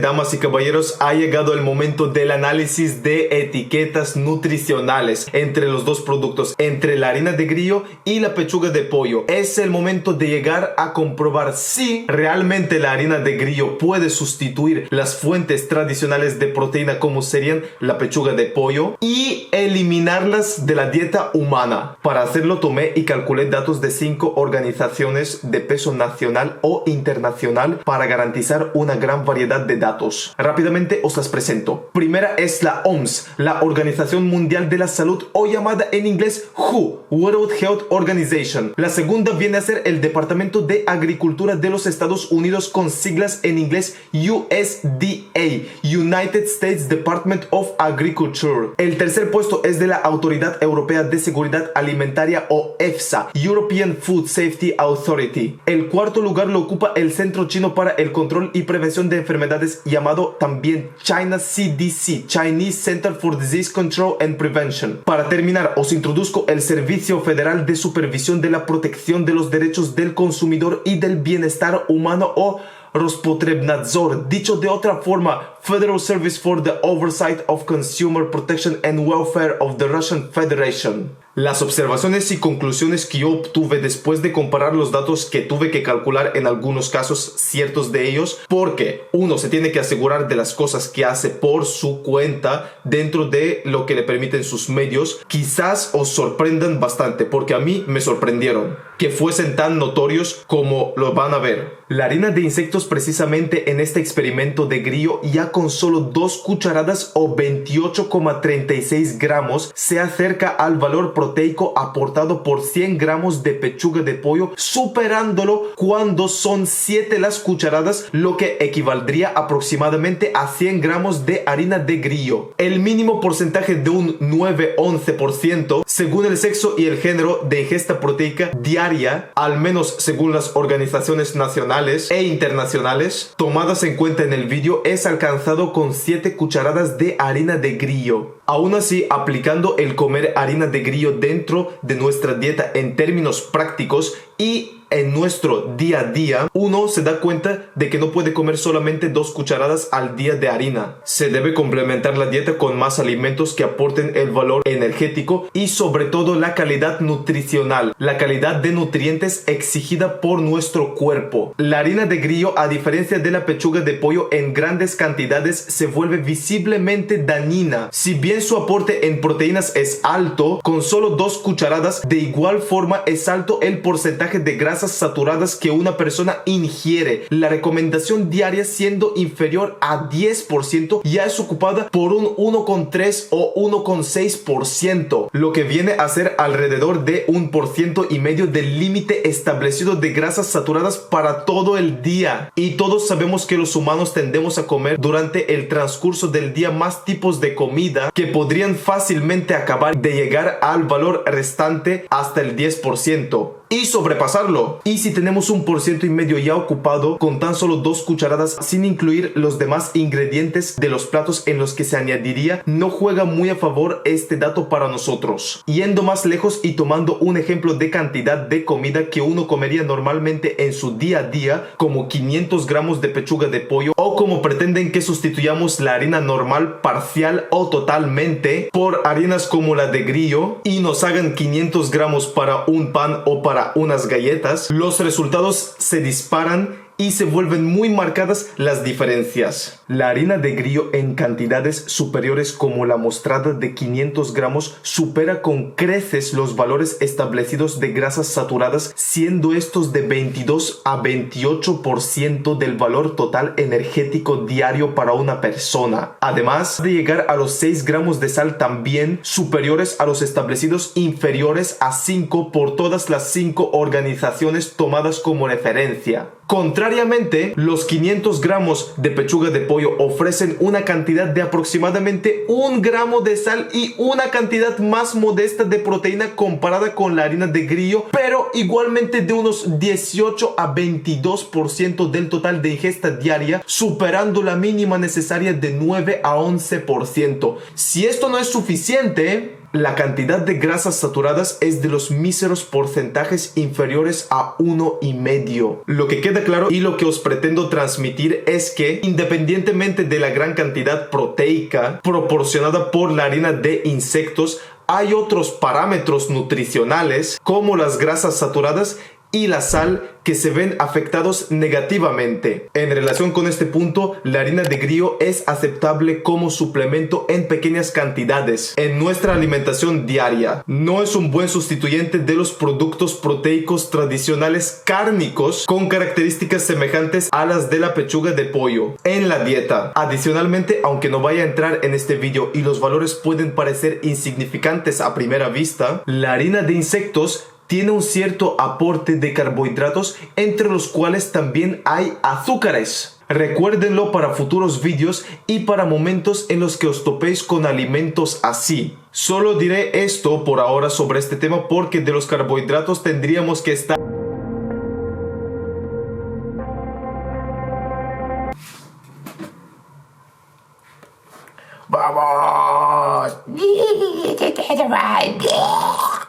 Damas y caballeros, ha llegado el momento del análisis de etiquetas nutricionales entre los dos productos, entre la harina de grillo y la pechuga de pollo. Es el momento de llegar a comprobar si realmente la harina de grillo puede sustituir las fuentes tradicionales de proteína como serían la pechuga de pollo y eliminarlas de la dieta humana. Para hacerlo tomé y calculé datos de 5 organizaciones de peso nacional o internacional para garantizar una gran variedad de datos. Rápidamente os las presento. Primera es la OMS, la Organización Mundial de la Salud, o llamada en inglés WHO, World Health Organization. La segunda viene a ser el Departamento de Agricultura de los Estados Unidos, con siglas en inglés USDA, United States Department of Agriculture. El tercer puesto es de la Autoridad Europea de Seguridad Alimentaria, o EFSA, European Food Safety Authority. El cuarto lugar lo ocupa el Centro Chino para el Control y Prevención de Enfermedades, llamado también China CDC, Chinese Center for Disease Control and Prevention. Para terminar, os introduzco el Servicio Federal de Supervisión de la Protección de los Derechos del Consumidor y del Bienestar Humano, o Rospotrebnadzor, dicho de otra forma, Federal Service for the Oversight of Consumer Protection and Welfare of the Russian Federation. Las observaciones y conclusiones que yo obtuve después de comparar los datos que tuve que calcular, en algunos casos ciertos de ellos, porque uno se tiene que asegurar de las cosas que hace por su cuenta dentro de lo que le permiten sus medios, quizás os sorprendan bastante, porque a mí me sorprendieron que fuesen tan notorios como lo van a ver. La harina de insectos, precisamente en este experimento de grillo, ya con solo 2 cucharadas o 28,36 gramos se acerca al valor proteico aportado por 100 gramos de pechuga de pollo, superándolo cuando son 7 las cucharadas, lo que equivaldría aproximadamente a 100 gramos de harina de grillo. El mínimo porcentaje de un 9-11% según el sexo y el género de ingesta proteica diaria, al menos según las organizaciones nacionales e internacionales tomadas en cuenta en el vídeo, es alcanzado con 7 cucharadas de harina de grillo. Aún así, aplicando el comer harina de grillo dentro de nuestra dieta en términos prácticos y en nuestro día a día, uno se da cuenta de que no puede comer solamente 2 cucharadas al día de harina. Se debe complementar la dieta con más alimentos que aporten el valor energético y sobre todo la calidad nutricional, la calidad de nutrientes exigida por nuestro cuerpo. La harina de grillo, a diferencia de la pechuga de pollo en grandes cantidades, se vuelve visiblemente dañina. Si bien su aporte en proteínas es alto, con solo 2 cucharadas, de igual forma es alto el porcentaje de grasas saturadas que una persona ingiere. La recomendación diaria, siendo inferior a 10%, ya es ocupada por un 1,3 o 1,6%, lo que viene a ser alrededor de 1,5% del límite establecido de grasas saturadas para todo el día. Y todos sabemos que los humanos tendemos a comer durante el transcurso del día más tipos de comida que podrían fácilmente acabar de llegar al valor restante hasta el 10% y sobrepasarlo. Y si tenemos 1,5% ya ocupado con tan solo 2 cucharadas, sin incluir los demás ingredientes de los platos en los que se añadiría, no juega muy a favor este dato para nosotros. Yendo más lejos y tomando un ejemplo de cantidad de comida que uno comería normalmente en su día a día, como 500 gramos de pechuga de pollo, o como pretenden que sustituyamos la harina normal parcial o totalmente por harinas como la de grillo y nos hagan 500 gramos para un pan o para unas galletas, los resultados se disparan y se vuelven muy marcadas las diferencias. La harina de grillo en cantidades superiores, como la mostrada de 500 gramos, supera con creces los valores establecidos de grasas saturadas, siendo estos de 22 a 28% del valor total energético diario para una persona. Además de llegar a los 6 gramos de sal, también superiores a los establecidos, inferiores a 5 por todas las 5 organizaciones tomadas como referencia. Contrariamente, los 500 gramos de pechuga de pollo ofrecen una cantidad de aproximadamente 1 gramo de sal y una cantidad más modesta de proteína comparada con la harina de grillo, pero igualmente de unos 18 a 22% del total de ingesta diaria, superando la mínima necesaria de 9 a 11%. Si esto no es suficiente, La cantidad de grasas saturadas es de los míseros porcentajes inferiores a 1,5. Lo que queda claro y lo que os pretendo transmitir es que, independientemente de la gran cantidad proteica proporcionada por la harina de insectos, hay otros parámetros nutricionales como las grasas saturadas y la sal que se ven afectados negativamente. En relación con este punto, la harina de grillo es aceptable como suplemento en pequeñas cantidades en nuestra alimentación diaria. No es un buen sustituyente de los productos proteicos tradicionales cárnicos con características semejantes a las de la pechuga de pollo en la dieta. Adicionalmente, aunque no vaya a entrar en este vídeo y los valores pueden parecer insignificantes a primera vista, la harina de insectos tiene un cierto aporte de carbohidratos, entre los cuales también hay azúcares. Recuérdenlo para futuros vídeos y para momentos en los que os topéis con alimentos así. Solo diré esto por ahora sobre este tema porque de los carbohidratos tendríamos que estar... ¡Vamos!